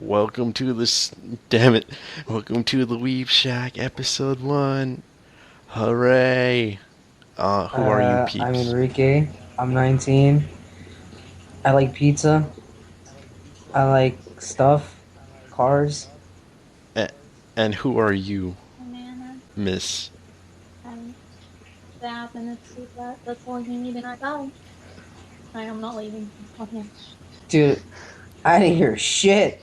Welcome to this. Damn it! Welcome to the Weeb Shack, episode 1. Hooray! Who are you, I'm peeps? Enrique. I'm 19. I like pizza. I like stuff, cars. A- and who are you, Banana Miss? and that and it's that. That's all you need in our go. I am not leaving. Okay. Dude, I didn't hear shit.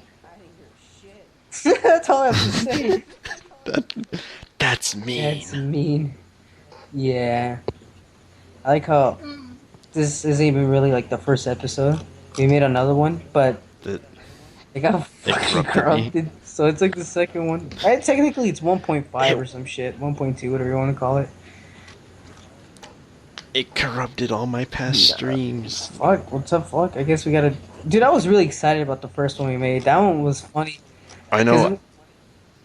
That's all I have to say. That, that's That's mean. mean. Yeah. I like how this isn't even really like the first episode. We made another one, but That it got it fucking corrupted me. corrupted. So it's like the second one. Technically, it's 1.5 It or some shit. 1.2, whatever you want to call it. it corrupted all my past streams. Fuck, what's up, fuck? I guess we gotta. Dude, I was really excited about the first one we made. That one was funny. I Cause, know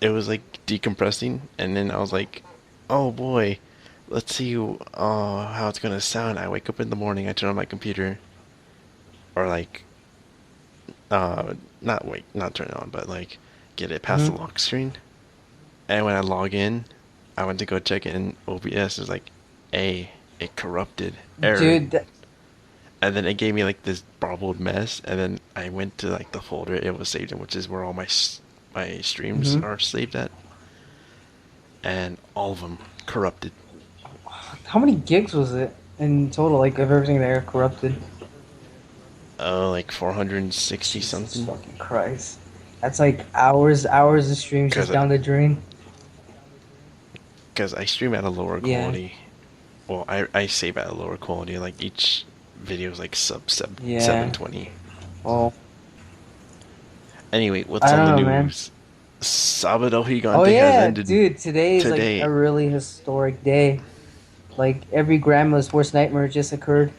it was like decompressing, and then I was like, "Oh boy, let's see how it's gonna sound." I wake up in the morning, I turn on my computer, or like not turn it on, but like get it past the Mhm. lock screen. And when I log in, I went to go check it, and OBS is like, "A, it corrupted, error," Dude, and then it gave me like this barbled mess. And then I went to like the folder it was saved in, which is where all my streams mhm. are saved at, and all of them corrupted. How many gigs was it in total? Like, of everything there corrupted? Oh, like 460 Jesus something. fucking Christ. That's like hours of streams just Because down the drain. I stream at a lower Yeah, quality. Well, I save at a lower quality. Like each video is like sub yeah. 720. Well, Anyway, what's I on don't the know, man. news? Sabado Oh Gigante has yeah, ended dude, today is like today. a really historic day. Like, every grandma's worst nightmare just occurred.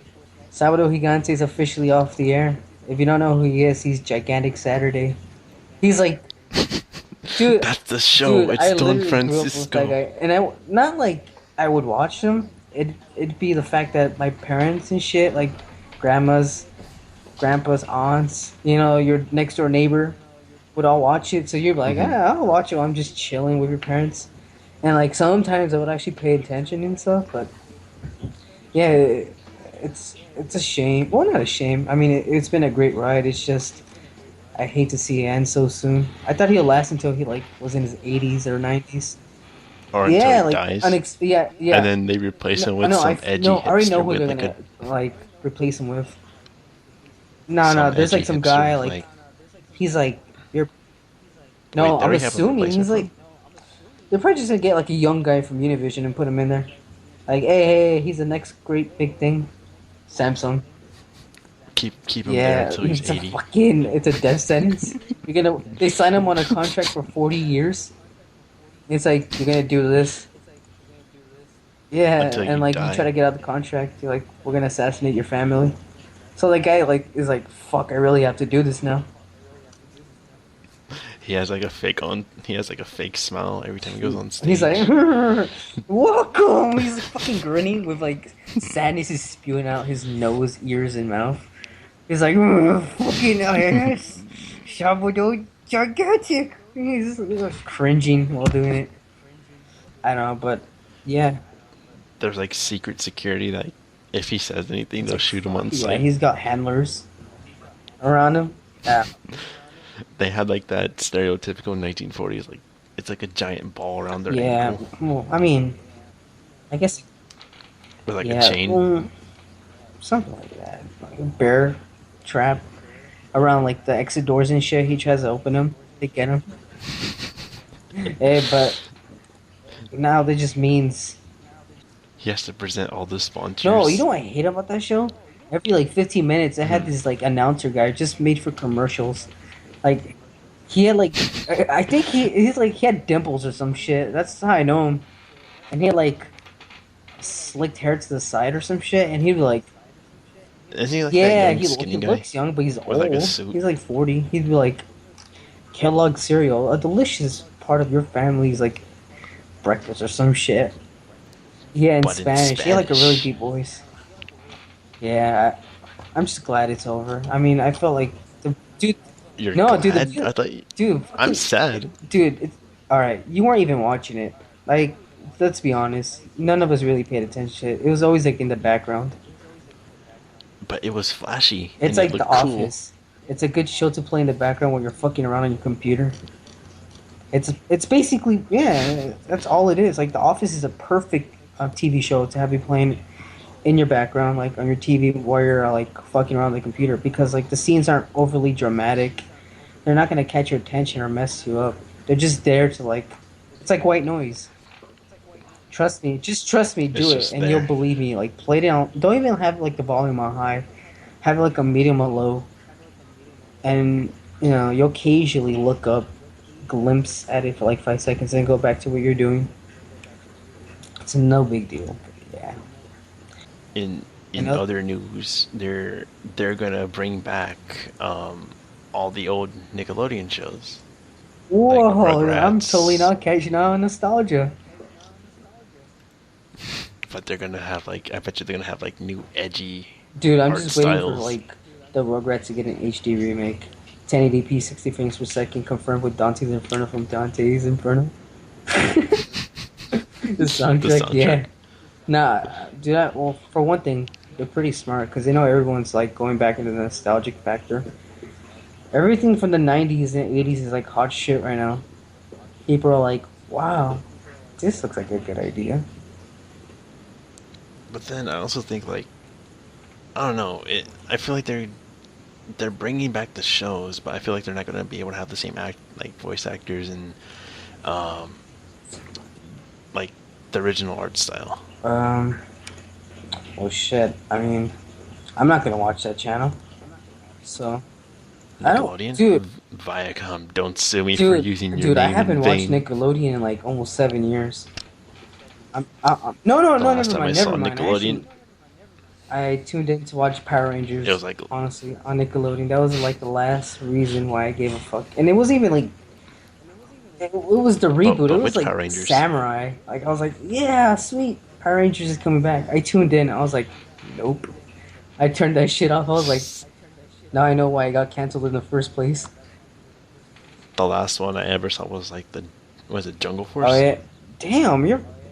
Sábado Gigante is officially off the air. If you don't know who he is, he's Gigantic Saturday. He's like, dude, That's the show. dude, It's I Don literally grew up with that Francisco. guy, and not like I would watch him. It'd be the fact that my parents and shit, like grandmas, grandpas, aunts, your next door neighbor, would all watch it. So you're like, Hmm. I'll watch it while I'm just chilling with your parents. And like sometimes I would actually pay attention and stuff, but yeah, it's a shame. Well, not a shame. I mean, it's been a great ride. It's just I hate to see it end so soon. I thought he'll last until he like was in his 80s or 90s. Or until he Yeah, like dies. yeah, And yeah. then they replace No, him with no, some edgy I already know hipster who with they're like a gonna like replace him with. No, no, some there's edgy like some hipster guy with like like he's like you're. wait, No, they I'm already have a assuming he's replacement for him? like they're probably just gonna get like a young guy from Univision and put him in there. Like, hey, he's the next great big thing. Samsung. Keep him there Yeah, until he's it's a 80. fucking it's a death sentence. They sign him on a contract for 40 years. It's like you're gonna do this. Yeah, Until and you like you try die. to get out of the contract, you're like, we're gonna assassinate your family. So the guy like is like, fuck, I really have to do this now. He has like a fake smile every time he goes on He's like, stage. welcome. He's like, fucking grinning with like sadness is spewing out his nose, ears, and mouth. He's like, fucking ass, Shabudo gigantic. He's just cringing while doing it. I don't know, but yeah, There's like secret security that if he says anything, it's they'll like, shoot him fuck on yeah. sight. He's got handlers around him. Yeah, They had like that stereotypical 1940s, like it's like a giant ball around their yeah. ankle Well, I mean, I guess with like a yeah, chain. something like that. Like a bear trap around like the exit doors and shit. He tries to open them. They get him. Hey, but now that just means He has to present all the no. You know sponsors. what I hate about that show? Every like 15 minutes, it had Hmm. this like announcer guy just made for commercials. Like he had like I think he had dimples or some shit. That's how I know him. And he had like slicked hair to the side or some shit. And he'd be like, Isn't he like that yeah, young he skinny guy looks young, but he's with like a old. suit? He's like 40. He'd be like, Kellogg cereal, a delicious part of your family's like breakfast or some shit. Yeah, in But in Spanish. He had like a really Spanish. deep voice. Yeah, I'm just glad it's over. I mean, I felt like the dude. You're No, dude, glad? I thought dude, I'm fucking, sad, dude, it's all right. You weren't even watching it. Like, let's be honest. None of us really paid attention to it. It was always like in the background. but it was flashy It's and it like The looked cool. Office. It's a good show to play in the background when you're fucking around on your computer. It's basically yeah. That's all it is. Like The Office is a perfect TV show to have you playing in your background, like on your TV, while you're like fucking around the computer, because like the scenes aren't overly dramatic. They're not gonna catch your attention or mess you up. They're just there to like. It's like white noise. Trust me, just trust me, It's do it, just and you'll there. believe me. Like play it on. Don't even have like the volume on high. Have like a medium or low, and you'll occasionally look up, glimpse at it for like 5 seconds, and go back to what you're doing. It's no big deal. Yeah. In And in other news, they're gonna bring back all the old Nickelodeon shows like whoa, I'm totally Rugrats, not catching on nostalgia, but they're gonna have like I bet you they're gonna have like new edgy dude. I'm art just waiting for styles. like the Rugrats to get an HD remake, 1080p, 60 frames per second, confirmed with Dante's Inferno from Dante's Inferno. The The soundtrack, soundtrack. yeah. Nah, dude. Well, for one thing, they're pretty smart because they know everyone's like going back into the nostalgic factor. Everything from the 90s and 80s is like hot shit right now. People are like, wow, this looks like a good idea. But then I also think like I don't know. I feel like they're bringing back the shows, but I feel like they're not gonna be able to have the same act like voice actors and um like the original art style. Um, well, shit. I mean, I'm not gonna watch that channel. So, I don't, Nickelodeon, dude, Viacom, don't sue me for dude, using your dude. I name in haven't watched vain. Nickelodeon in like almost 7 years. No, no, The no, last never time I mind, saw never mind. Nickelodeon, I tuned in to watch Power it was Rangers, like, honestly, on Nickelodeon. That was like the last reason why I gave a fuck. And it wasn't even like it was the reboot. It but was which like Power Rangers? Samurai. Like I was like, yeah, sweet. Power Rangers is coming back. I tuned in. I was like, nope. I turned that shit off. I was like, now I know why it got canceled in the first place. The last one I ever saw was like the was it Jungle Oh Force? yeah. Damn,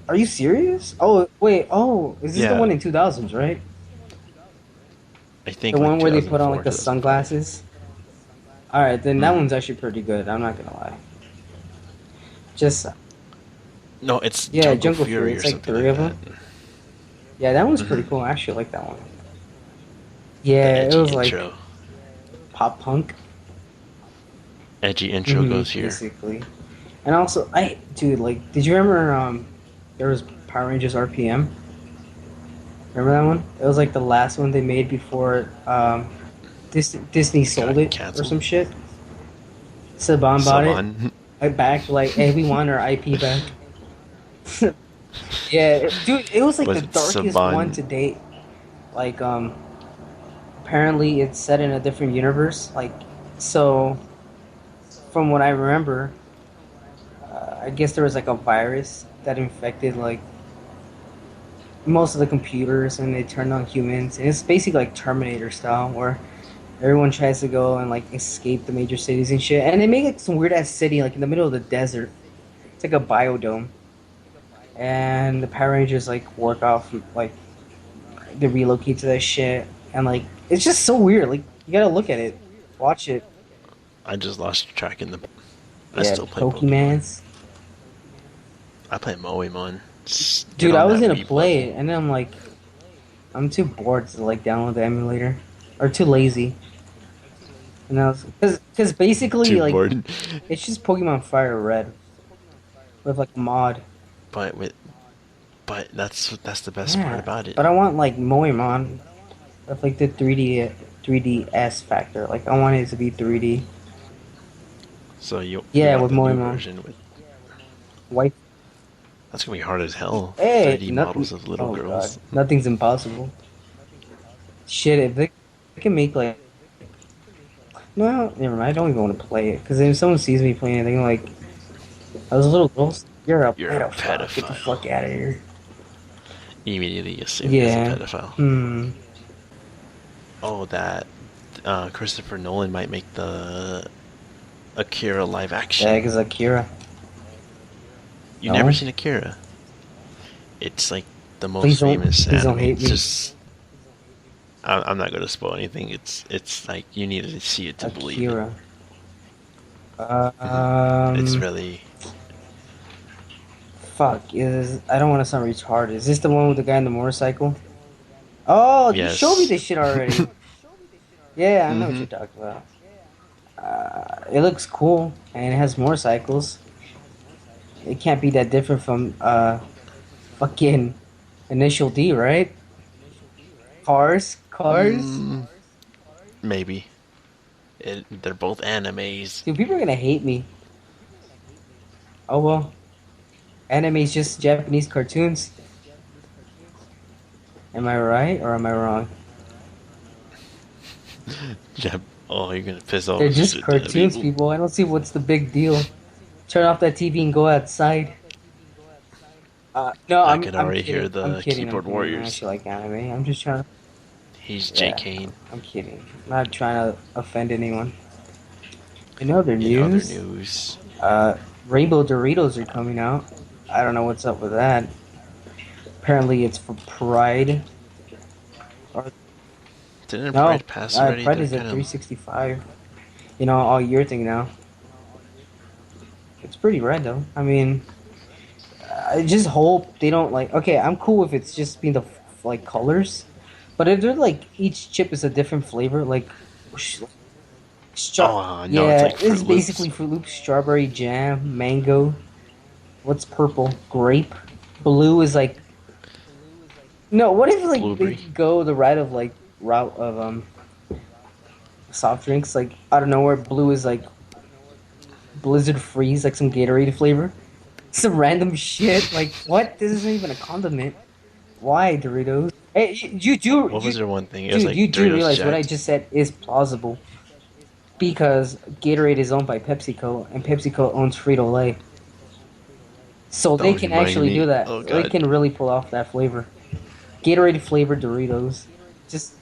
are you serious? Oh wait, is this the Yeah, one in 2000s, right? I The think like one where they put on 2004, like the 2005. sunglasses? Alright, then that Mm-hmm. one's actually pretty good. I'm not gonna lie. Just No, it's yeah, Jungle Jungle Fury. Fury It's or like something three like of that. them. Yeah, that one's pretty Mm-hmm. cool. I actually like that one. The Yeah, it edgy was like intro. pop punk. Edgy intro goes here. Basically. And also, dude, like, did you remember there was Power Rangers RPM? Remember that one? It was like the last one they made before Disney sold Got it or canceled. some shit. Saban bought it Saban. back, like, hey, we want our IP back. Yeah, dude, it was like the Was it darkest one Saban? to date. Like, apparently it's set in a different universe. Like, so from what I remember, I guess there was like a virus that infected like most of the computers, and they turned on humans. And it's basically like Terminator style, where everyone tries to go and like escape the major cities and shit. And they make like some weird ass city like in the middle of the desert. It's like a biodome, and the Power Rangers like work off like they relocate to that shit, and like it's just so weird. Like you gotta look at it, watch it. I just lost track in the. I Yeah, still play Pokemon. Pokemans. I play Moemon. Just get Dude, I on was that gonna Weeb play level. it, and then I'm like, I'm too bored to like download the emulator, or too lazy. And I was, cause basically Too like bored. it's just Pokemon Fire Red with like a mod. But with but that's the best part Yeah, about it. but I want like Moemon with like the 3DS factor. Like I want it to be 3D. So you Yeah, want with the new Moemon. version with White. that's gonna be hard as hell. Hey, 3D nothing. models of little Oh god, girls. nothing's impossible. Shit, if they can make like no, never mind. I don't even want to play it because if someone sees me playing it, they're like, "Those little girls, you're a You're a pedophile. Get the pedophile. fuck out of here." Immediately assumed as a Yeah. pedophile. Hmm. Oh, that Christopher Nolan might make the Akira live The heck action. is Akira? You never No? seen Akira? It's like the most famous Please don't anime. hate It's me. just I'm not gonna spoil anything. It's like you need to see it to believe it. Akira. It's Um, really fuck. I don't want to sound retarded. Is this the one with the guy on the motorcycle? Oh, you showed me yes. this shit already. Yeah, I know what hmm you're talking about. It looks cool and it has motorcycles. It can't be that different from fucking Initial D, right? Cars. Mm, maybe. They're both animes. Dude, people are gonna hate me. Oh well, anime's just Japanese cartoons. Am I right or am I wrong? Yeah. Oh, you're gonna piss They're off just the cartoons, people. people. I don't see what's the big deal. Turn off that TV and go outside. No, I can I'm already hear kidding. I'm the kidding. I'm keyboard kidding. I warriors. actually like anime. I'm just trying to. He's J Yeah, Kane. I'm kidding. I'm not trying to offend anyone. In other In other news, news, uh, Rainbow Doritos are coming out. I don't know what's up with that. Apparently, it's for Pride. Or didn't no, Pride pass already? Pride They're is at kind of 365. You know, all year thing now. It's pretty red though. I mean, I just hope they don't like. Okay, I'm cool if it's just being the like colors, but if they're like each chip is a different flavor, like no, it's yeah, like it's Fruit Loops. basically Fruit Loops, strawberry jam, mango. What's purple? Grape. Blue is like no. What if like they Blueberry. go the route of soft drinks? Like out of nowhere, blue is like Blizzard Freeze, like some Gatorade flavor. Some random shit. Like what? This isn't even a condiment. Why Doritos? Hey, What was their one thing? It was dude, like you do Doritos realize what I Jacked. just said is plausible because Gatorade is owned by PepsiCo and PepsiCo owns Frito Lay, so they Don't can remind actually me. do that. Oh They god. can really pull off that flavor. Gatorade flavored Doritos. Just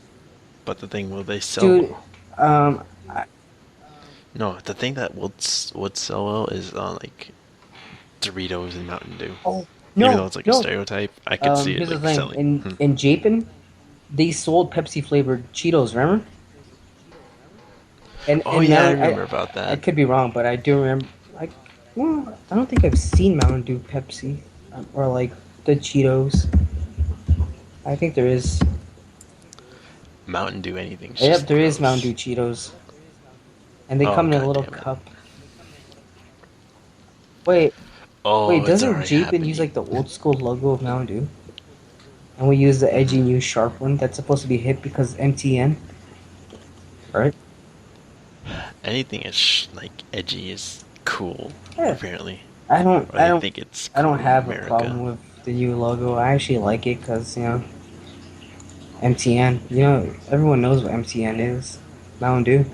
But the thing, will they sell dude, well? um, I, No, the thing that would sell well is like Doritos and Mountain Dew. oh Even though no it's like a no. stereotype, I could see it Here's the like thing. selling. In Japan, they sold Pepsi flavored Cheetos. Remember? Oh And yeah, I Mountain, remember about I that. could be wrong, but I do remember. Like, well, I don't think I've seen Mountain Dew Pepsi or like the Cheetos. I think there is. Mountain Dew anything's Yep, just there is Mountain gross. Dew Cheetos, and they Oh come in a god little damn it. cup. Wait, Oh, wait, it's doesn't already Japan use happening. like the old school logo of Mountain Dew, and we use the edgy new sharp one that's supposed to be hip because MTN, right? Anything is like edgy is cool, Yeah, apparently, I don't, or I they don't, think it's I don't cool in have a America. problem with the new logo. I actually like it because MTN. Everyone knows what MTN is. Mountain Dew.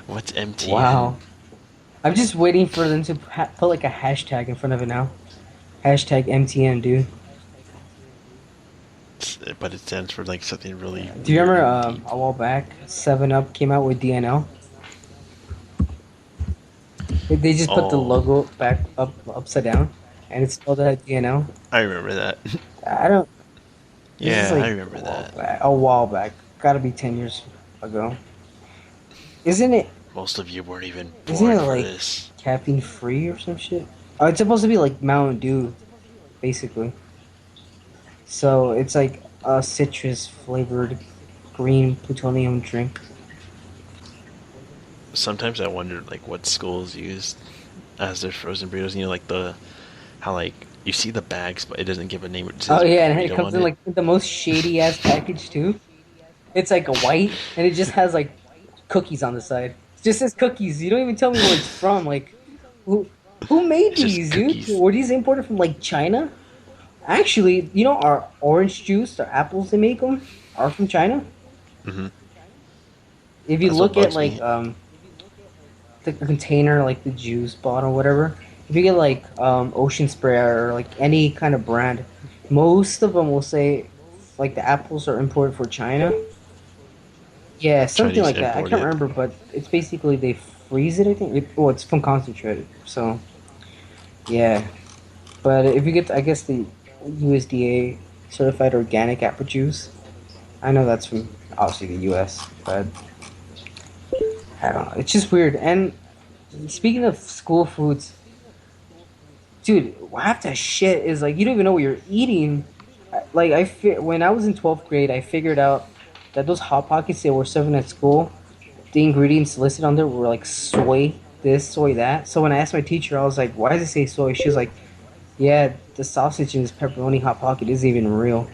What's MTN? Wow. I'm just waiting for them to put like a hashtag in front of it now. Hashtag MTN, dude. But it stands for like something really Do you weird remember and deep. a while back, 7 Up came out with DNL? They just put the Oh, logo back upside down, and it's spelled out DNL. I remember that. I don't. This is Yeah, I like remember that. a while back. Gotta be 10 years ago. Isn't it? Most of you weren't even Isn't born it for like this. caffeine free or some shit? Oh, it's supposed to be like Mountain Dew, basically. So it's like a citrus flavored green plutonium drink. Sometimes I wonder like what schools use as their frozen burritos. You know, like how like you see the bags, but it doesn't give a name. It Oh says yeah, and it burrito comes on in it. like the most shady ass package too. It's like a white, and it just has like cookies on the side. It just says cookies. You don't even tell me where it's from. Like, who who made It's just these, dude? cookies. Were these imported from like China? Actually, our orange juice, the apples they make them, are from China. hmm If you That's what look at bugs like me. the container, like the juice bottle, whatever. If you get like Ocean Spray or like any kind of brand, most of them will say like the apples are imported for China. Yeah, something Chinese like that. I import can't it. remember, but it's basically they freeze it. I think. Well, it's from concentrated. So yeah, but if you get, I guess the USDA certified organic apple juice. I know that's from obviously the U.S., but I don't know. It's just weird. And speaking of school foods, dude, half that shit is like you don't even know what you're eating. Like when I was in 12th grade, I figured out that those hot pockets they were serving at school, the ingredients listed on there were like soy this, soy that. So when I asked my teacher, I was like, "Why does it say soy?" She was like, "Yeah, the sausage in this pepperoni hot pocket isn't even real."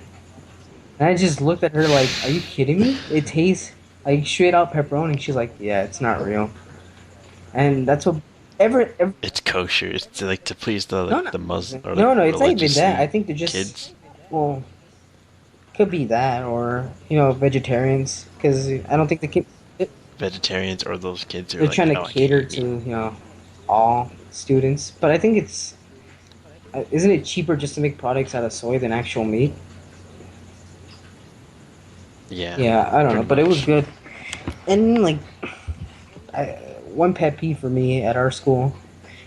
And I just looked at her like, "Are you kidding me? It tastes like straight out pepperoni." She's like, "Yeah, it's not real." And that's what ever It's kosher. It's to, like to please the no, like no, the Muslim or like no, no. It's not even that. I religiously think they're just kids, well, could be that or vegetarians because I don't think vegetarians, or those kids who are they're like, trying to oh, I can't cater eat to meat. all students. But I think it's isn't it cheaper just to make products out of soy than actual meat? Yeah, Yeah, I don't know, pretty but it was much. good. And like I, one pet peeve for me at our school.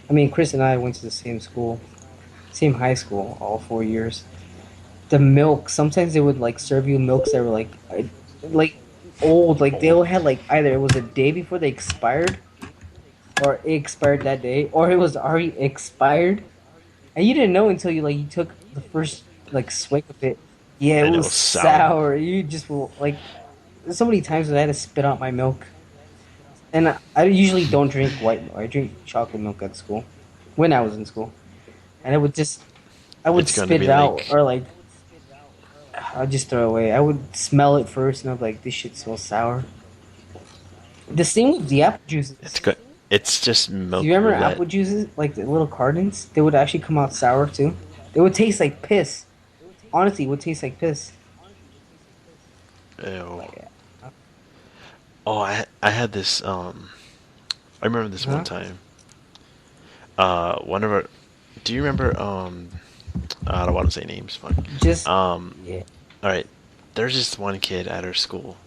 I mean, Chris and I went to the same school, same high school, all 4 years. The milk. Sometimes they would like serve you milks that were like old. Like they all had like either it was a day before they expired, or it expired that day, or it was already expired, and you didn't know until you took the first like swig of it. Yeah, it And it was was sour. sour. You just will like so many times that I had to spit out my milk, and I usually don't drink white milk. I drink chocolate milk at school when I was in school, and I would It's gonna spit be it out like or like I'll just throw it away. I would smell it first, and I'm like, this shit smells sour. The same with the apple it's juices. good. It's just Do you milk remember roulette. apple juices, like the little cartons? They would actually come out sour too. They would taste like piss. Honestly, it would taste like piss. Ew. Like, Oh, I had this. I remember this one huh? time. One of our. Do you remember? I don't want to say names. Fuck. Just Um. yeah. All right. There's this one kid at our school,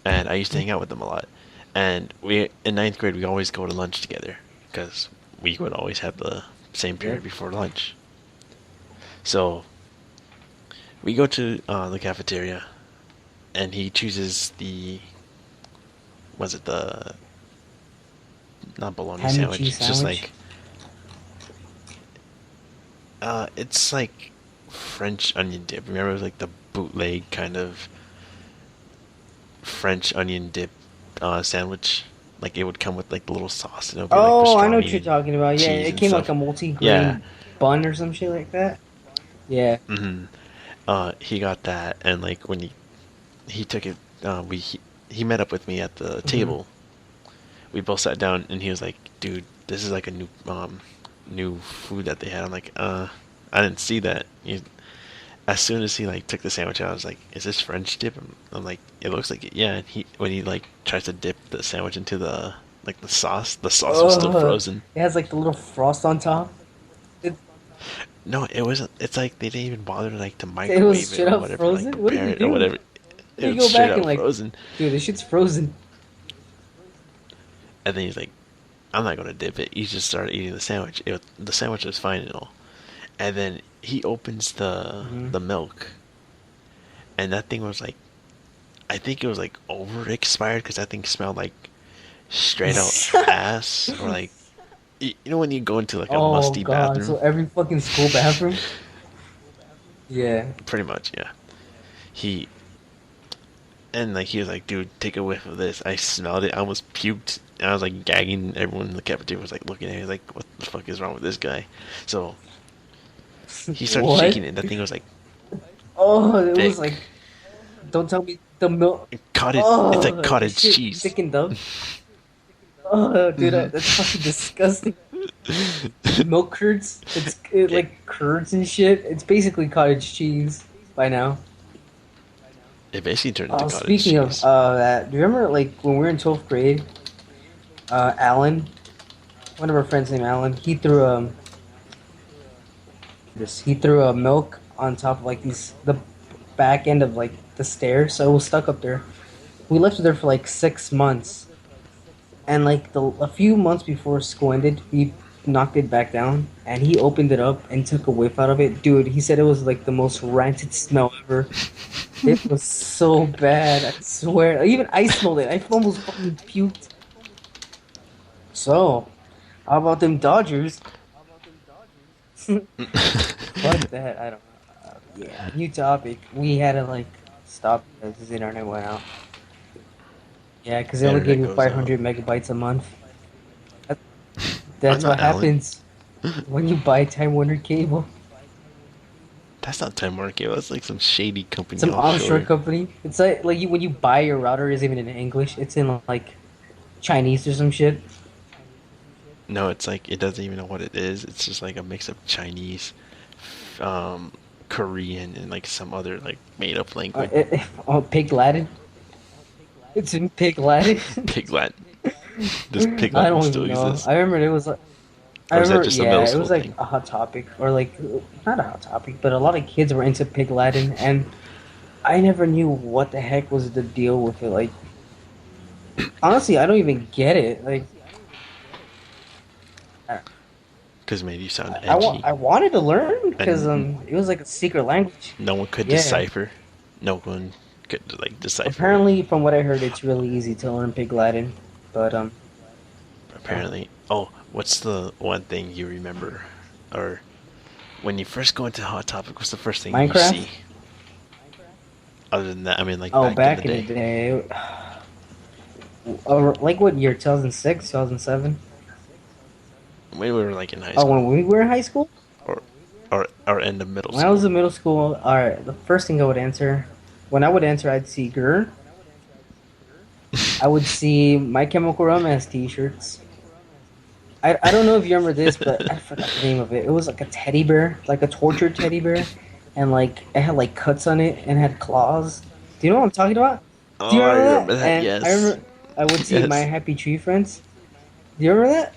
and I used to hang out with him a lot. And we in ninth grade we always go to lunch together because we would always have the same period Yep. before lunch. So we go to the cafeteria, and he chooses the was it the not bologna Ham and sandwich? cheese It's just sandwich. like it's like French onion dip. Remember, it was like the bootleg kind of French onion dip sandwich. Like it would come with like the little sauce, and it would be like Oh, I know what pastrami you're and talking about. Yeah, cheese it and came like stuff. a Yeah. multi-grain bun or some shit like that. Yeah. hmm he got that, and like when he took it, he met up with me at the hmm table. We both sat down, and he was like, "Dude, this is like a new food that they had." I'm like, I didn't see that." As soon as he like took the sandwich out, I was like, "Is this French dip?" I'm like, "It looks like it." Yeah, and he when he like tries to dip the sandwich into the sauce was still Oh, frozen. it has like the little frost on top. It, No, it wasn't. It's like they didn't even bother to it was microwave it straight or up whatever, like frozen. What did prepare you it or do? whatever. It You was go straight back and out like, frozen. dude, this shit's frozen. And then he's like, "I'm not gonna dip it." He just started eating the sandwich. The sandwich was fine and all. And then he opens hmm the milk, and that thing was like, I think it was like over expired because that thing smelled like straight out ass, or like you know when you go into like a Oh musty god, so bathroom. every fucking school bathroom? Yeah. Pretty much, yeah. He and like he was like, "Dude, take a whiff of this." I smelled it. I almost puked. And I was like gagging. Everyone in the cafeteria was like looking at me like, "What the fuck is wrong with this guy?" So he started What? shaking it. That thing was like Oh, it was thick. like, don't tell me the milk. Cottage. It's like Oh, the cottage shit cheese. thickened up. Oh, dude, hmm that's fucking disgusting. Milk curds? It, Like curds and shit. It's basically cottage cheese by now. it basically turned into cottage Speaking of cheese. that, do you remember like when we were in 12th grade? Alan, one of our friends named Alan, he threw a milk on top of like the back end of like the stairs, so it was stuck up there. We lived there for like 6 months, and like a few months before school ended, we knocked it back down, and he opened it up and took a whiff out of it. Dude, he said it was like the most rancid smell ever. It was so bad, I swear. Even I smelled it. I almost fucking puked. So, how about them Dodgers? Fuck that. I don't know. Yeah, new topic. We had to like stop because his internet went out. Yeah, because they only gave Internet you goes out. 500 megabytes a month. That, I'm that's what not Alan. happens when you buy Time Warner Cable. That's not Time Warner Cable. That's like some shady company Some offshore offshore. company. It's like you when you buy your router isn't even in English. It's in like Chinese or some shit. No, it's like it doesn't even know what it is. It's just like a mix of Chinese, um, Korean, and like some other like made up language. Oh, Pig Latin. It's in Pig Latin. Pig Latin. Does Pig I Latin don't still even know. exist? I remember it was like I Or is that remember, just a middle yeah, it school was like thing? a hot topic, or like not a hot topic, but a lot of kids were into Pig Latin, and I never knew what the heck was the deal with it. Like, honestly, I don't even get it. Like, I, Because made you sound edgy, I wanted to learn because and it was like a secret language. no one could Yeah, decipher. No one could like decipher it. apparently, from what I heard, it's really easy to learn Pig Latin, but yeah, Apparently. Oh, what's the one thing you remember, or when you first go into Hot Topic? What's the first thing you Minecraft. see? Other than that, I mean, like Oh, back in the back in the day, day, like what year? 2006, 2007. when we were like in high Oh, school, when we were in high school. or or end of middle When I was school. in middle school, all right, the first thing I would answer, when I would answer, I'd see Gur. I would see My Chemical Romance T-shirts. I don't know if you remember this, but I forgot the name of it. It was like a teddy bear, like a tortured teddy bear, and like it had like cuts on it and had claws. Do you know what I'm talking about? Do Oh, you I remember remember that? that. And I Yes, remember I would see My yes, Happy Tree Friends. Do you remember that?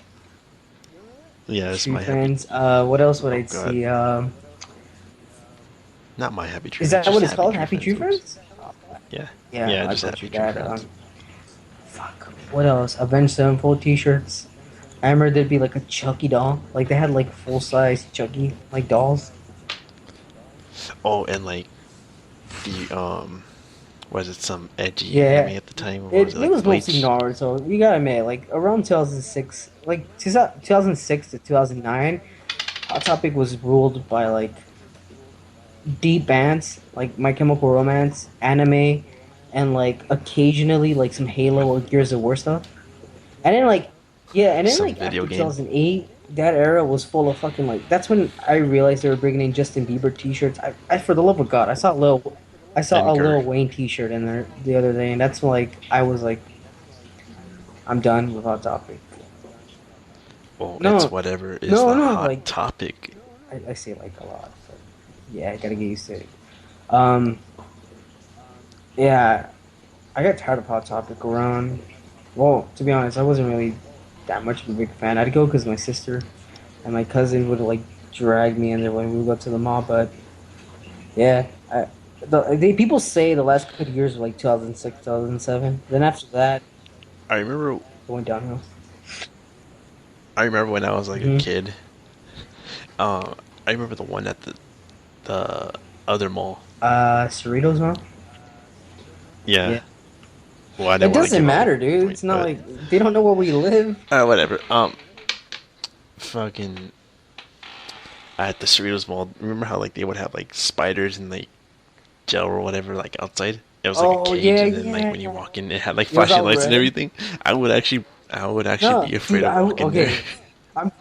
yes. Tree My happy. Friends. What else would Oh I God, see? not my happy tree Is friends. that Just what it's happy called? tree Happy friends. Tree Oops. Friends? Yeah, Yeah, yeah. I'll Just go through happy tree that. friends. Fuck. What else? Avenged Sevenfold T-shirts. I remember there'd be like a Chucky doll. Like they had like full size Chucky like dolls. Oh, and like the was it some edgy anime Yeah, at the time, or was it it it like was mostly Bleach? Naruto. You gotta admit, like around 2006, like 2006 to 2009, Hot Topic was ruled by like deep bands like My Chemical Romance, anime, and like occasionally like some Halo or Gears of War stuff. And then like yeah, and then Some like video after game. 2008, that era was full of fucking like that's when I realized they were bringing in Justin Bieber t-shirts. I for the love of God, I saw a Edgar. Lil Wayne t-shirt in there the other day, and that's when, like I was like I'm done with Hot Topic. Well, it's No, whatever is the no, hot like topic. I say like a lot, but yeah, I gotta get used to it. Um, yeah, I got tired of Hot Topic around. Well, to be honest, I wasn't really that much of a big fan. I'd go because my sister and my cousin would like drag me in there when we would go to the mall. But yeah, people say the last couple of years were like 2006, 2007. Then after that, I remember. it went downhill. I remember when I was like a Hmm. kid. Uh, I remember the one at the other mall. Cerritos mall. Yeah. Yeah, Well, I didn't it want to doesn't give out my matter, dude. point, It's not but like they don't know where we live. whatever. Fucking at the Cerritos Mall. Remember how like they would have like spiders and like gel or whatever like outside? It was like a Oh cage, yeah, and then like yeah. when you walk in, it had like It was flashing all lights and red. everything. I would actually No, be dude, afraid of walking there okay.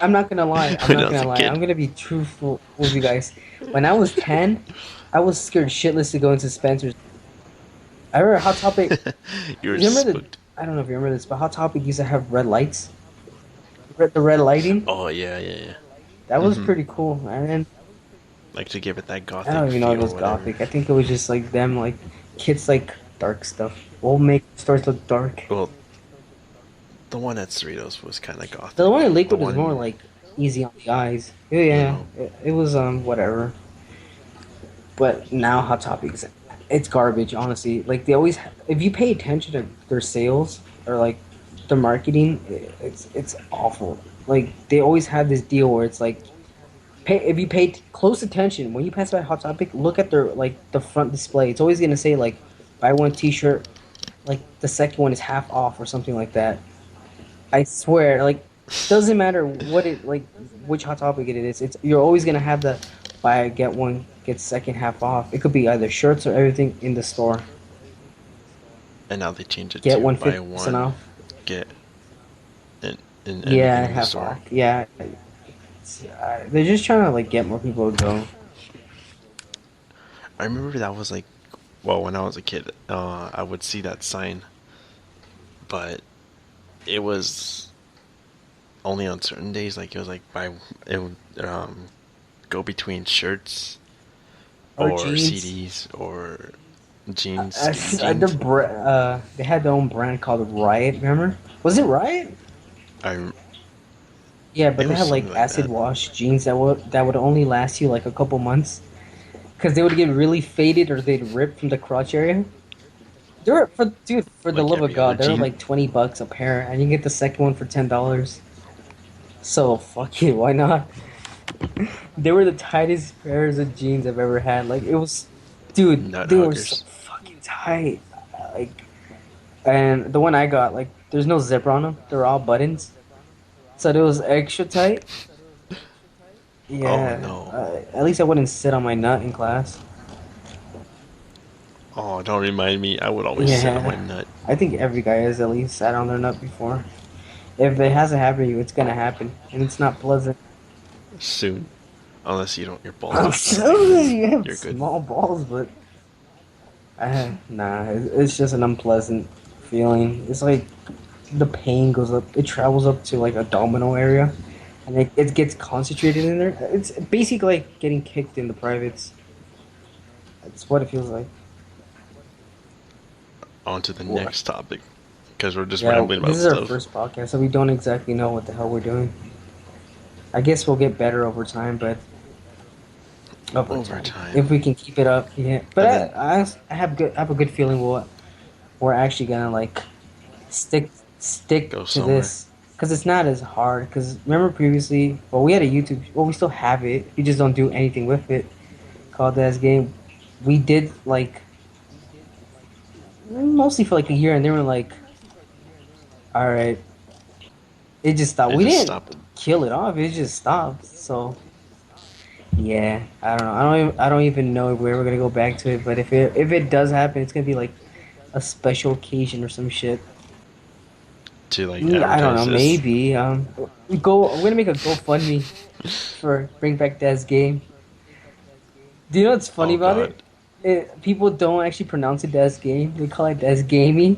I'm not gonna lie. I'm when not I was gonna a lie. I'm kid. gonna be truthful with you guys. When I was 10, I was scared shitless to go into Spencer's. I remember Hot Topic. You were You remember the? spooked. I don't know if you remember this, but Hot Topic used to have red lights. The red lighting. Oh yeah, yeah, yeah. That was Mm-hmm. pretty cool. And then Like to give it that I don't gothic even know if it feel or was whatever. gothic. I think it was just like them, like kids like dark stuff. We'll make stores look dark. Well, the one at Cerritos was kind of The gothic. one in The Lakewood is more one like easy on the eyes. Yeah, emo. it was whatever. But now Hot Topics It's garbage, honestly. Like they always, if you pay attention to their sales or like the marketing, it's awful. Like they always have this deal where it's like, pay if you pay close attention when you pass by Hot Topic, look at their like the front display. It's always gonna say like, buy one T-shirt, like the second one is half off or something like that. I swear, like doesn't matter what it like which Hot Topic it is. It's you're always gonna have the buy get one get second half off. It could be either shirts or everything in the store. And now they change it Get to one buy 50% one, off. get in everything Yeah, in the half store. off. Yeah, they're just trying to like get more people to go. I remember that was like, well, when I was a kid, I would see that sign, but it was only on certain days. Like it was like by it would go between shirts Or or jeans. CDs or jeans, skinny The jeans. they had their own brand called Riot. Remember? Was it Riot? I Yeah, but It they was had something like like acid that. wash jeans that would only last you like a couple months because they would get really faded or they'd rip from the crotch area. They were for dude for the Like love of every other God, they were jean. like $20 a pair, and you get the second one for $10. So fuck it, why not? They were the tightest pairs of jeans I've ever had. Like it was, dude, Nut they were so huggers. fucking tight. Like, and the one I got, like, there's no zipper on them. They're all buttons, so it was extra tight. Oh Yeah, no. at least I wouldn't sit on my nut in class. Oh, don't remind me. I would always sit on my Yeah, nut I think every guy has at least sat on their nut before. If it hasn't happened to you, it's gonna happen, and it's not pleasant. soon. Unless you don't, your balls I'm don't so stink, then you have you're good. small balls, but nah, it's just an unpleasant feeling. It's like the pain goes up, it travels up to like abdominal area, and it gets concentrated in there. It's basically like getting kicked in the privates. That's what it feels like. On to the What? next topic. Because we're just Yeah, rambling this about is our stuff. first podcast, so we don't exactly know what the hell we're doing. I guess we'll get better over time, but over Over time, time. if we can keep it up, yeah. But And then I have a good feeling we're actually gonna like stick stick go to somewhere. this because it's not as hard. Because remember previously, well, we had a YouTube. Well, we still have it. We just don't do anything with it. Called As Game. We did like mostly for like a year, and then we're like, all right, it just stopped. It We just didn't stopped. kill it off. It just stopped. So yeah, I don't know. I don't even know if we're ever gonna go back to it. But if it does happen, it's gonna be like a special occasion or some shit. To like Mm, I don't advertise know. this. Maybe we go. We're gonna make a GoFundMe for Bring Back Dad's Game. Do you know what's funny Oh about god. it? People don't actually pronounce it Dad's Game. They call it Dad's Gamey.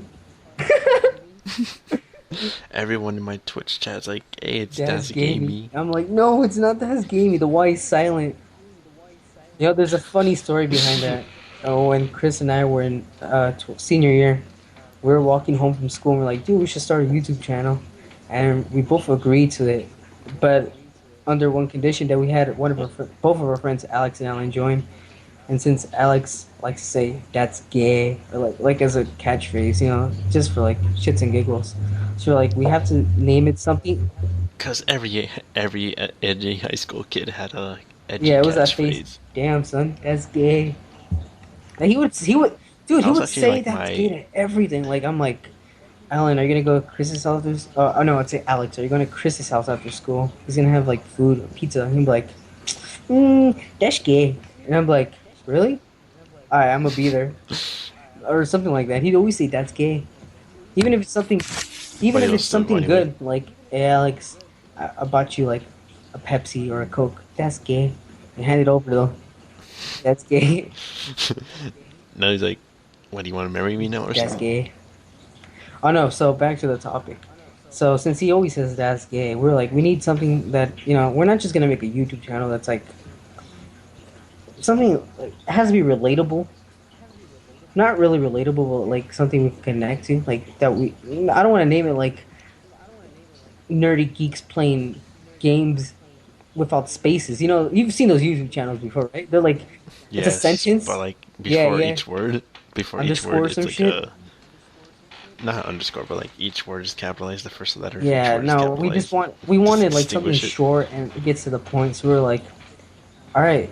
Everyone in my Twitch chat's like, hey, it's Dad's Das Gamey. Gamey. I'm like, no, it's not Dad's Gamey. The Y is silent. You know, there's a funny story behind that. When Chris and I were in senior year, we were walking home from school and we're like, dude, we should start a YouTube channel. And we both agreed to it. But under one condition that we had both of our friends, Alex and Alan, join. And since Alex likes to say that's gay, or like as a catchphrase, you know, just for like shits and giggles. So we're like, we have to name it something. Cause every edgy high school kid had a edgy Yeah, it was that face. catchphrase. Damn, son, that's gay. And he would, dude, That he was would actually say like that's gay my to everything. Like I'm like, Alan, are you gonna go to Chris's house after? Oh no, I'd say Alex, are you going to Chris's house after school? He's gonna have like food, pizza. And he'd be like, that's gay. And I'm like, really? All right, I'm gonna be there, or something like that. He'd always say that's gay, even if it's something, even but if it'll it's still go something anyway. good. Like, hey Alex, I bought you like a Pepsi or a Coke. That's gay. And hand it over though. That's gay. Now he's like, what, do you want to marry me now or That's something? gay. Oh no, so back to the topic. So since he always says that's gay, we're like, we need something that, you know, we're not just gonna make a YouTube channel that's like something like, it has to be relatable. Not really relatable, but like something we can connect to. Like that we I don't wanna name it like nerdy geeks playing games without spaces. You know, you've seen those YouTube channels before, right? They're like, it's a Yes, but sentence. like Yeah, yeah. before each word, Underscore or some it's like shit. a not underscore, but like each word is capitalized. The first letter of each Yeah, word is no, capitalized we to wanted like something distinguish it. short and it gets to the point. So we are like, all right,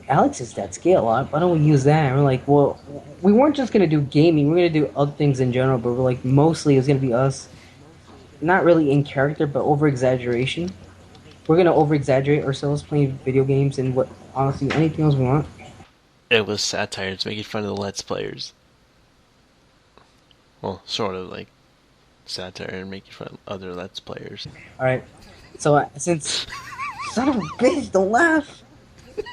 Alex is that scale a lot. Why don't we use that? And we're like, well, we weren't just gonna do gaming. We're gonna do other things in general, but we're like, mostly it's gonna be us, not really in character, but over exaggeration. We're gonna over exaggerate ourselves playing video games and what honestly anything else we want. It was satire. It's making fun of the Let's Players. Well, sort of like satire and making fun of other Let's Players. All right. So since son of a bitch, don't laugh. All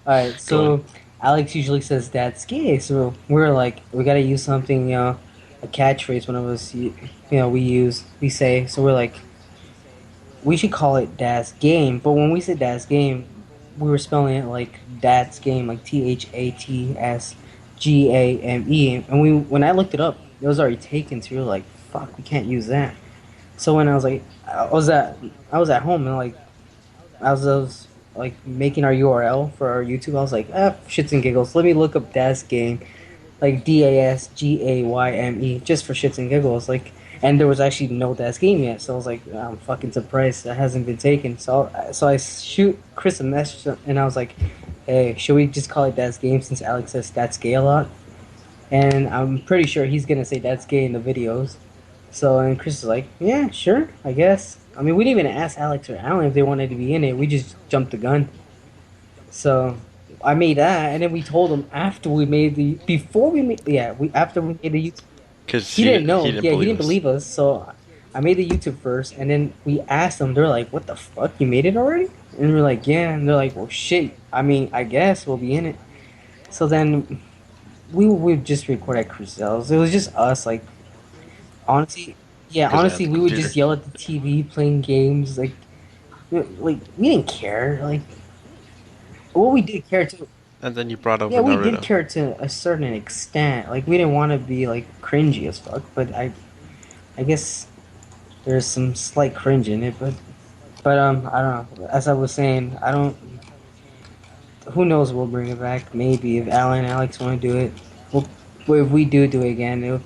right. Go on. So Alex usually says that's gay. So we're like, we gotta use something, a catchphrase. One of us, we say. So we're like, we should call it Dad's Game. But when we said Dad's Game, we were spelling it like Dad's Game, like THATSGAME. And when I looked it up, it was already taken. So we were like, fuck, we can't use that. So when I was like, I was at home and like I was like making our URL for our YouTube. I was like, shits and giggles. Let me look up Das Game, like DASGAYME, just for shits and giggles. Like, and there was actually no Das Game yet. So I was like, I'm fucking surprised that hasn't been taken. So I shoot Chris a message and I was like, hey, should we just call it Das Game since Alex says that's gay a lot? And I'm pretty sure he's gonna say that's gay in the videos. So and Chris is like, yeah, sure, I guess. I mean, we didn't even ask Alex or Alan if they wanted to be in it. We just jumped the gun. So I made that, and then we told him after we made the before we made yeah we after we made the YouTube. Because He didn't he know. didn't Yeah, he believe didn't us. believe us. So I made the YouTube first, and then we asked them. They're like, "What the fuck? You made it already?" And we're like, "Yeah." And they're like, "Well, shit. I mean, I guess we'll be in it." So then we just record at Cruzel's. It was just us, like honestly, yeah, Because we had honestly, the we would computer. just yell at the TV playing games. Like we didn't care. Like what we did care to, And then you brought yeah, over we did Naruto. care to a certain extent. Like we didn't want to be like cringy as fuck, but I guess there's some slight cringe in it. But I don't know. As I was saying, I don't. Who knows? We'll bring it back. Maybe if Alan and Alex want to do it, if we do it again, it'll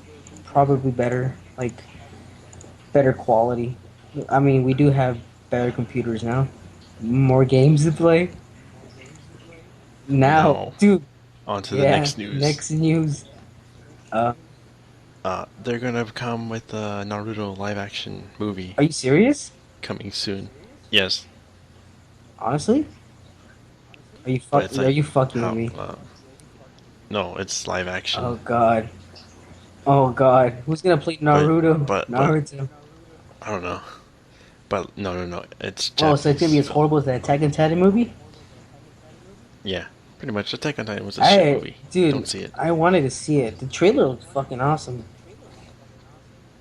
probably better. Like better quality. I mean, we do have better computers now, more games to play now, Now, dude. on to the Yeah, next news. next news. Uh, They're gonna come with a Naruto live action movie are you serious? coming soon. Yes, Honestly, but it's Are like you fucking with how? me? No, it's live Oh action. god. Oh god. Who's gonna play But Naruto? but Naruto. I don't know. But no. It's Oh, so it's gonna be Japanese as film. horrible as the Attack on Titan movie? Yeah, pretty much. Attack on Titan was a shit I, movie. Don't dude, see it. I wanted to see it. The trailer looks fucking awesome.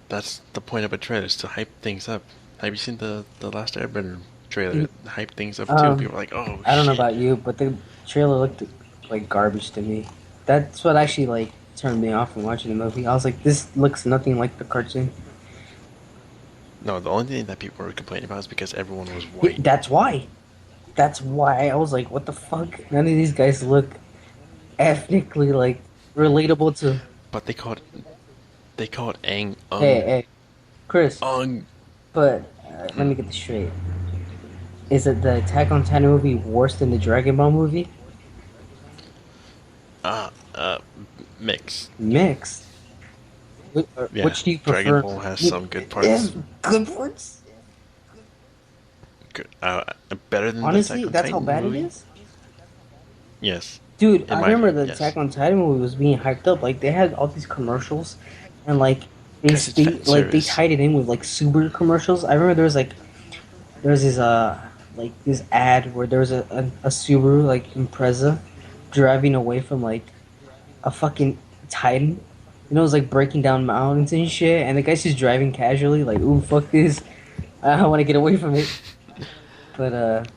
That's the point of a trailer, is to hype things up. Have you seen the Last Airbender trailer? It hyped things up too. Um, People were like, "Oh I don't know shit!" about you, but the trailer looked like garbage to me. That's what actually like turned me off from watching the movie. I was like, this looks nothing like the cartoon. No, the only thing that people were complaining about is because everyone was Yeah, white. that's why. That's why I was like, what the fuck? None of these guys look ethnically like relatable to. But they call it Ang Hey, Ung hey, Chris. Ung. But let me get this straight. Is it the Attack on Titan movie worse than the Dragon Ball movie? Uh, uh, Mix. Mixed. Yeah, Which do you Dragon prefer? Ball has some good Yeah, parts. good parts. Good, better than the Honestly, Attack on that's how Titan bad it movie. is. Yes, Dude, in I my remember view, the yes. Attack on Titan movie was being hyped up. Like they had all these commercials, and like Because it's fan they service. tied it in with like Subaru commercials. I remember there was this like this ad where there was a Subaru like Impreza driving away from like a fucking Titan. You know, it was like breaking down mountains and shit, and the guy's just driving casually, like, ooh, fuck this. I want to get away from it. But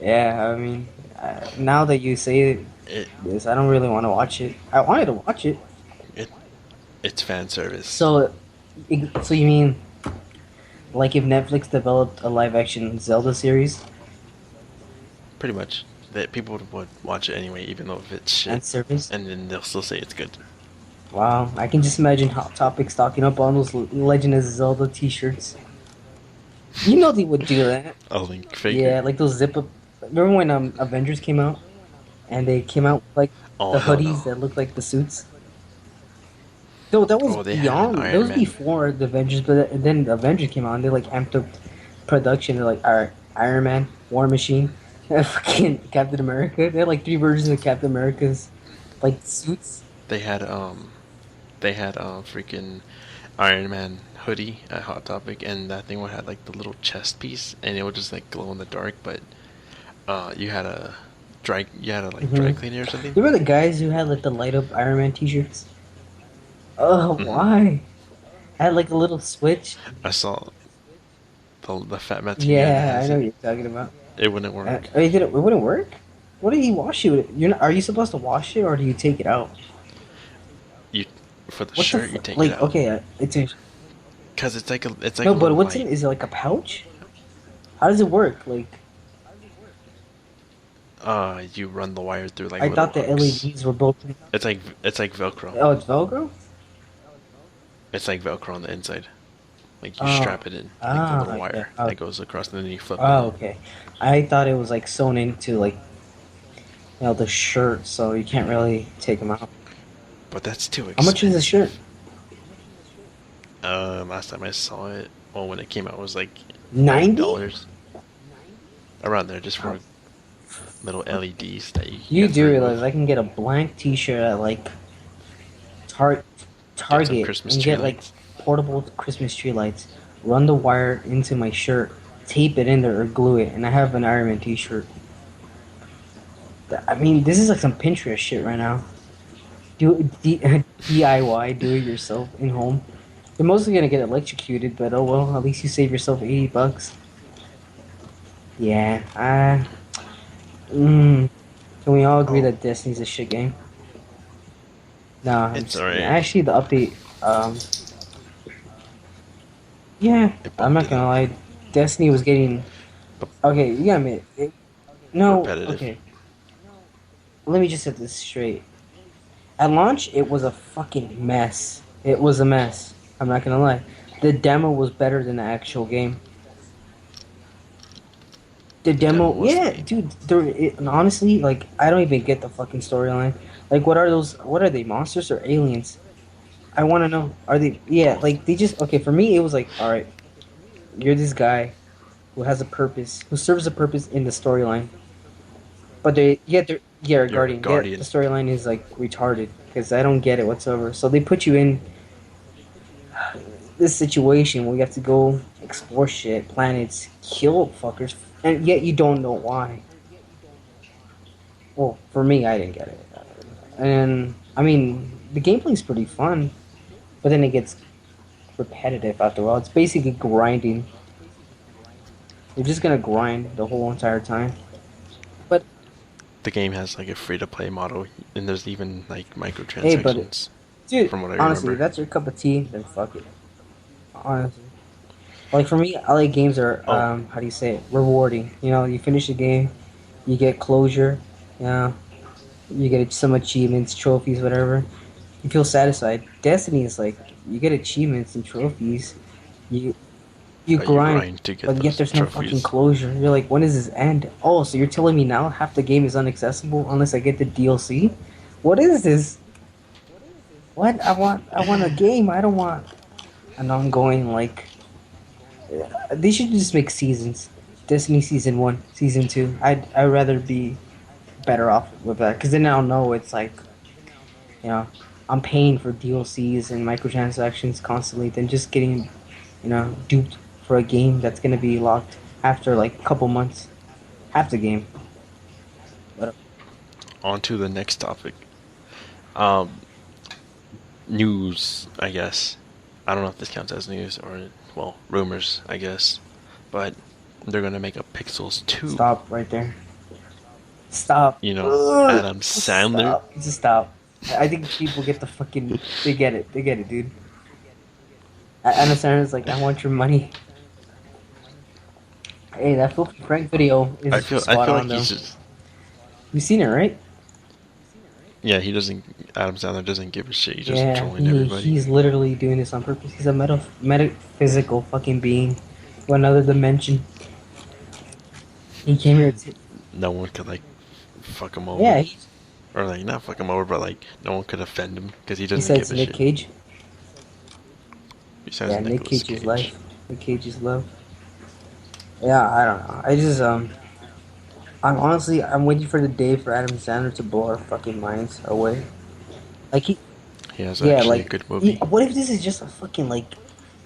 yeah, I mean, now that you say It this, I don't really want to watch it. I wanted to watch it. it it's fan service. So, so you mean Like if Netflix developed a live action Zelda series Pretty much. That people would watch it anyway, even though if it's shit, and service. and then they'll still say it's good. Wow, I can just imagine Hot Topic stocking up on those Legend of Zelda T-shirts. You know they would do that. A Link figure. Yeah, like those zip up. Remember when Avengers came out and they came out with, like Oh the hell hoodies no. that looked like the suits? No, that was Oh, they had an beyond. That Iron was Man. before the Avengers, but then the Avengers came out and they like amped up production. They're like, all right, Iron Man, War Machine, fucking Captain America. They had like three versions of Captain America's like suits. They had freaking Iron Man hoodie at Hot Topic, and that thing would have like the little chest piece, and it would just like glow in the dark. But you had a like dry Hmm. cleaner or something. You remember the guys who had like the light up Iron Man T-shirts? Oh, Hmm. why? Had like a little switch. I saw the Fat Martina that Yeah, I has know it. what you're talking about. It wouldn't work. Oh, you did it. It wouldn't work. What did he wash it with? You're not. Are you supposed to wash it or do you take it out? You for the What the shirt, you take it like? out Okay, it's a because it's like no. a But little what's in? light. Is it like a pouch? How does it work? Like You run the wire through like I little thought the hooks. LEDs were built in. It's like Velcro. Oh, it's Velcro. It's like Velcro on the inside. Like you Oh, strap it in, like the little okay. wire Oh, that goes across, and then you flip it oh, in. okay. I thought it was like sewn into like the shirt, so you can't really take them out. But that's too How much is the shirt? expensive. Last time I saw it, well, when it came out, it was like $90. $90 around there, just for little LEDs that you You have to do realize remove. I can get a blank T-shirt at like Tar- Get some Target Christmas and tree get like lights. portable Christmas tree lights, run the wire into my shirt, tape it in there or glue it, and I have an Iron Man T-shirt. I mean, this is like some Pinterest shit right now. DIY, do it yourself in home. You're mostly gonna get electrocuted, but oh well, at least you save yourself $80. Yeah, can we all agree Oh, that Destiny's a shit game? No, I'm it's just kidding. alright. Actually, the update, yeah, It I'm bumped not it gonna up. lie. Destiny was getting okay. You gotta admit, no, Repetitive. okay. Let me just set this straight. At launch, it was a fucking mess. It was a mess. I'm not gonna lie. The demo was better than the actual game. The The demo demo, was yeah, lame. dude. And honestly, like, I don't even get the fucking storyline. Like, what are those? What are they? Monsters or aliens? I want to know. Are they? Yeah, Both. like they just okay. For me, it was like, all right, you're this guy who has a purpose, who serves a purpose in the storyline. But they're yeah, You're a Guardian. Yeah, the guardian. storyline is like retarded because I don't get it whatsoever. So they put you in this situation where you have to go explore shit, planets, kill fuckers, and yet you don't know why. Well, for me, I didn't get it. And I mean, the gameplay's pretty fun, but then it gets repetitive after a while. It's basically grinding. You're just gonna grind the whole entire time. But The game has like a free to play model, and there's even like hey, but microtransactions, dude, from what I honestly, if remember. that's your cup of tea, then fuck it. Honestly, like for me, I like games are Oh, how do you say it? Rewarding. You know, you finish the game, you get closure. You know, you get some achievements, trophies, whatever. You feel satisfied. Destiny is like you get achievements and trophies. You you but you grind, grind to get but yet those there's no fucking trophies. closure. You're like, when does this end? Oh, so you're telling me now half the game is inaccessible unless I get the DLC? What is this? What I want a game. I don't want an ongoing like. They should just make seasons. Destiny season 1, season 2. I'd rather be better off with that because then I'll know it's like you know I'm paying for DLCs and microtransactions constantly than just getting duped for a game that's gonna be locked after like a couple months, half the game. But On to the next topic. Um, News, I guess. I don't know if this counts as news or, well, rumors, I guess. But they're gonna make a Pixels 2. stop right there. Stop. You know, Ugh, Adam just Sandler. stop. Just stop. I think people get the fucking. They get it. They get it, dude. Adam Sandler's like, I want your money. Hey, that Filthy Frank video is I spot feel on like though. he's just You seen it, right? yeah. He doesn't. Adam Sandler doesn't give a shit. He's just Yeah, trolling everybody. he's literally doing this on purpose. He's a metaphysical fucking being from another dimension. He came here to, No one could like fuck him over, yeah, or like not fuck him over, but like no one could offend him because he doesn't besides give a Nick shit. Cage. Besides Yeah, Nick Nicolas Cage's Cage. life. Nick Cage's love. Yeah, I don't know. I just I'm waiting for the day for Adam Sandler to blow our fucking minds away. Like He has yeah, actually a like good movie. what if this is just a fucking like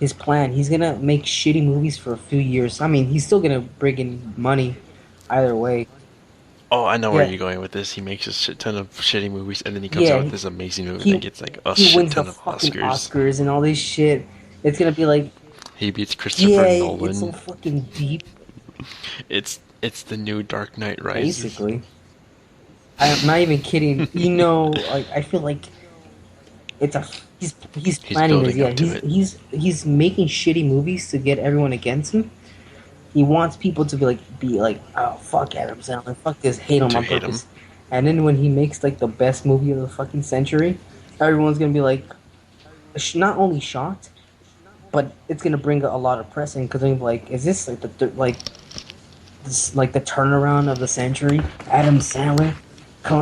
his plan? He's gonna make shitty movies for a few years. I mean, he's still gonna bring in money either way. Oh, I know where Yeah, you're going with this. He makes a shit ton of shitty movies, and then he comes out yeah, with this amazing movie that he gets like a he shit wins the ton of fucking Oscars. Oscars and all this shit. It's gonna be like, He beats Christopher yeah, it's so Nolan. fucking deep, It's the new Dark Knight Rises. basically. I'm not even kidding. You know, like I feel like it's a he's He's planning this. building Yeah, up to it. he's making shitty movies to get everyone against him. He wants people to be like, oh fuck Adam Sandler, fuck this, hate him To on hate him. purpose. And then when he makes like the best movie of the fucking century, everyone's gonna be like, not only shocked, but it's gonna bring a lot of press in because they're gonna be like, is this like like this like the turnaround of the century? Adam Sandler,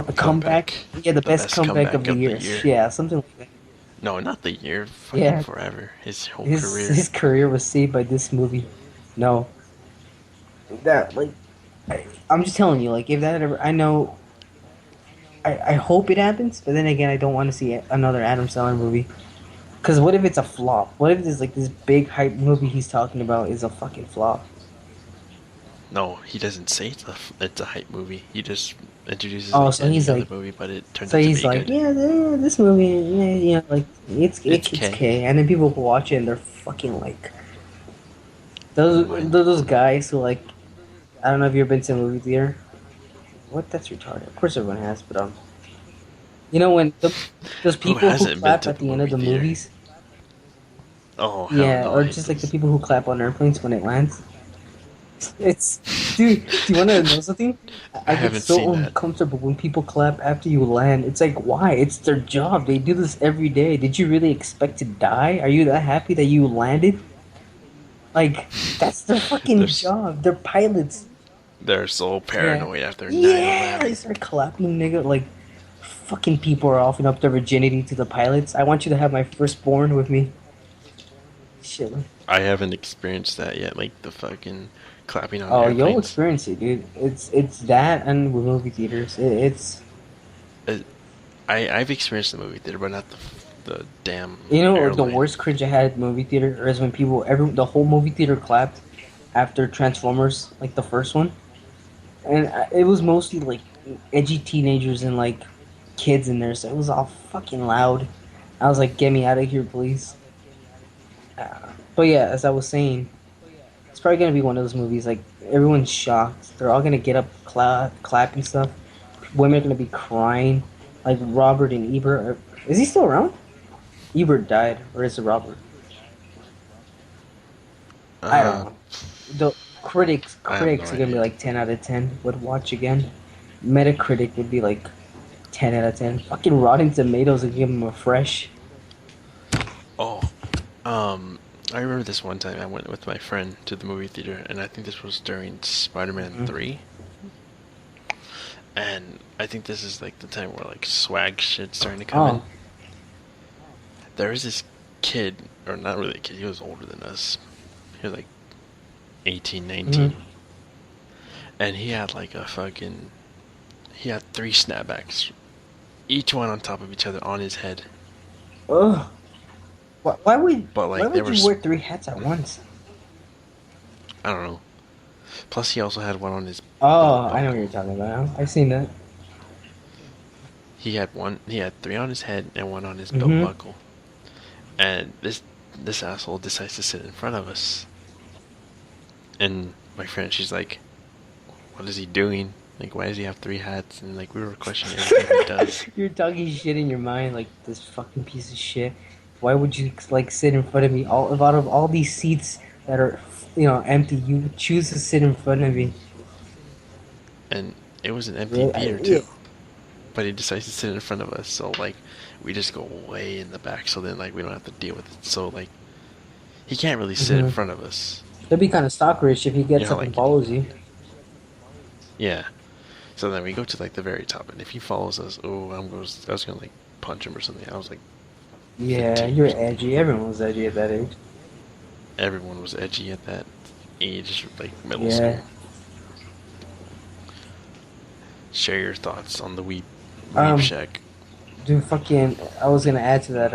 a comeback, Comeback. yeah, the The best best comeback of comeback the of the year, year. yeah, something like that. No, not the year. Fucking Yeah, forever. His whole his career. his career was saved by this movie. No, that like I'm just telling you, like if that ever, I know, I hope it happens, but then again, I don't want to see another Adam Sandler movie. Because what if it's a flop? What if this big hype movie he's talking about is a fucking flop? No, he doesn't say it's a hype movie. He just introduces Oh, like so he's any other like, movie, but it turns so out to he's be like, good. yeah, this movie, yeah, yeah, like It's it's K. K, and then people who watch it and they're fucking like Mind those blown. guys who like, I don't know if you've been to a movie theater. What? That's retarded. Of course everyone has, but you know when those Who people who hasn't been clap to at the the end of movie the theater? movies, Oh hell yeah, no, or I hate just like the those. people who clap on airplanes when it lands. It's dude. Do you want to know something? I I get haven't so seen that. uncomfortable when people clap after you land. It's like, why? It's their job. They do this every day. Did you really expect to die? Are you that happy that you landed? Like, that's their They're fucking s- job. They're pilots. they're so Yeah. paranoid after Yeah. They 9/11. start clapping, nigga. Like, fucking people are offering up their virginity to the pilots. I want you to have my firstborn with me. Shit. I haven't experienced that yet. Like the fucking clapping on Oh, you'll airplanes. experience it, dude. It's that and with movie theaters. It's Uh, I've experienced the movie theater, but not the damn you know the airline. worst cringe I had at the movie theater is when the whole movie theater clapped after Transformers, like the first one, and it was mostly like edgy teenagers and like kids in there, so it was all fucking loud. I was like, "Get me out of here, please." But yeah, as I was saying, it's probably gonna be one of those movies like everyone's shocked. They're all gonna get up, clap and stuff. Women are gonna be crying, like Robert and Ebert. Is he still around? Ebert died, or is it Robert? I don't Uh, know. The I have no critics are gonna be idea. like 10 out of 10. Would watch again. Metacritic would be like 10 out of 10. Fucking Rotten Tomatoes would give him a fresh. Oh, I remember this one time I went with my friend to the movie theater, and I think this was during Spider-Man Mhm. 3. And I think this is like the time where like swag shit's starting to come in. Oh, There was this kid, or not really a kid, he was older than us. He was like 18, 19. hmm And he had like a fucking. He had three snapbacks, each one on top of each other on his head. ugh. But Why like there would you was. wear three hats at once? I don't know. Plus, he also had one on his Oh, belt I know what you're buckle. talking about. I've seen that. He had one. He had three on his head and one on his belt hmm buckle. And this asshole decides to sit in front of us. And my friend, she's like, "What is he doing? Like, why does he have three hats?" And like we were questioning everything he does. You're talking shit in your mind like this fucking piece of shit. Why would you like sit in front of me? All out of all these seats that are empty. You choose to sit in front of me. And it was an empty Really? beer Yeah. too. But he decides to sit in front of us, so like we just go way in the back, so then like we don't have to deal with it. So like he can't really sit in Hmm. front of us. That'd be kind of stalkerish if he You know gets how up and like follows you. yeah. So then we go to like the very top, and if he follows us, I was gonna like punch him or something. I was like Yeah, 15 or you're something. edgy. Everyone was edgy at that age. Everyone was edgy at that age, like middle Yeah. school. Share your thoughts on the Weeb Um, Shack. dude, fucking. I was gonna add to that.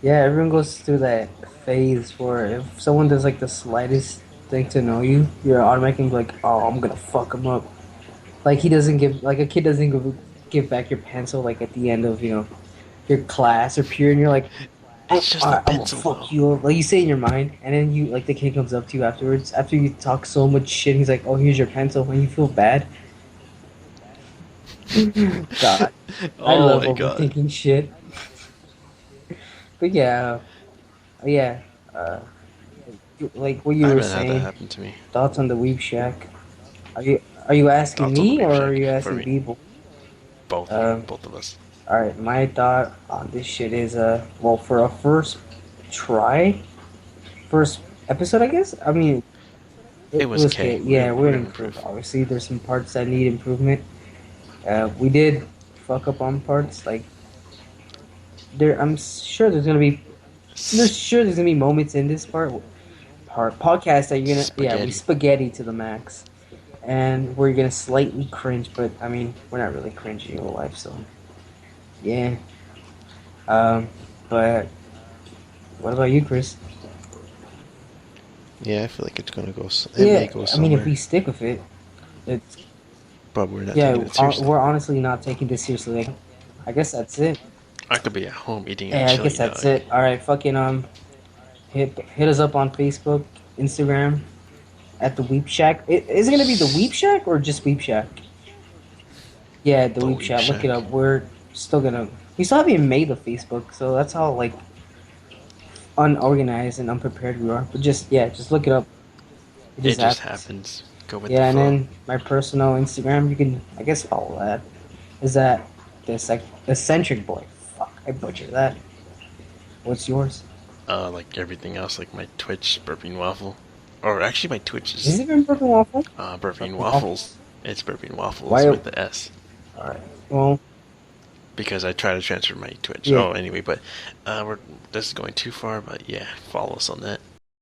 Yeah, everyone goes through that phase where if someone does like the slightest thing to know you, you're automatically like, oh, I'm gonna fuck him up. Like he doesn't give, like a kid doesn't give back your pencil like at the end of your class or period, and you're like, It's just a alright, I'm gonna pencil fuck though. you up. Like you say in your mind, and then you like the kid comes up to you afterwards after you talk so much shit. He's like, oh, here's your pencil, and you feel bad. God, I Oh love my god. overthinking shit. But yeah, yeah. Uh, like what I you were haven't had that saying. happen to me. Thoughts on the Weeb Shack? Are you asking Thoughts on the me Weeb or are Shack you for asking me. people? Both. Um, Both of us. all right. My thought on this shit is well, for a first try, first episode, I guess. I mean, It it was was K. good. Yeah, We're we're gonna improved. improve. Obviously, there's some parts that need improvement. We did fuck up on parts. Like there, I'm sure S- there's gonna be moments in this part podcast that you're gonna, yeah, we spaghetti. spaghetti to the max, and we're gonna slightly cringe, but I mean, we're not really cringy in real life, so yeah. Um, but what about you, Chris? Yeah, I feel like it's gonna go. It may Yeah, go I mean, if somewhere, we stick with it, it's but we're not yeah. taking it seriously. We're honestly not taking this seriously. Like, I guess that's it. I could be at home eating a Yeah, I guess chili that's dog. it. All right, fucking hit us up on Facebook, Instagram at the Weep Shack. Is it gonna be the Weep Shack or just Weep Shack? Yeah, the The Weep Weeb Shack. Look it Shack. up. We still haven't even made the Facebook, so that's how like unorganized and unprepared we are. But just look it up. It It just just happens. happens. Go with the Yeah, and flow. then my personal Instagram, you can I guess follow that. Is that the eccentric boy? Fuck, I butchered that. What's yours? Like everything else, like my Twitch burping waffle, or actually my Twitch Is is it even Purple Waffle? burping Purple waffles. Waffles. It's burping waffles Why? with the S All right. Well, because I try to transfer my Twitch. yeah. Oh, anyway, but this is going too far. But yeah, follow us on that.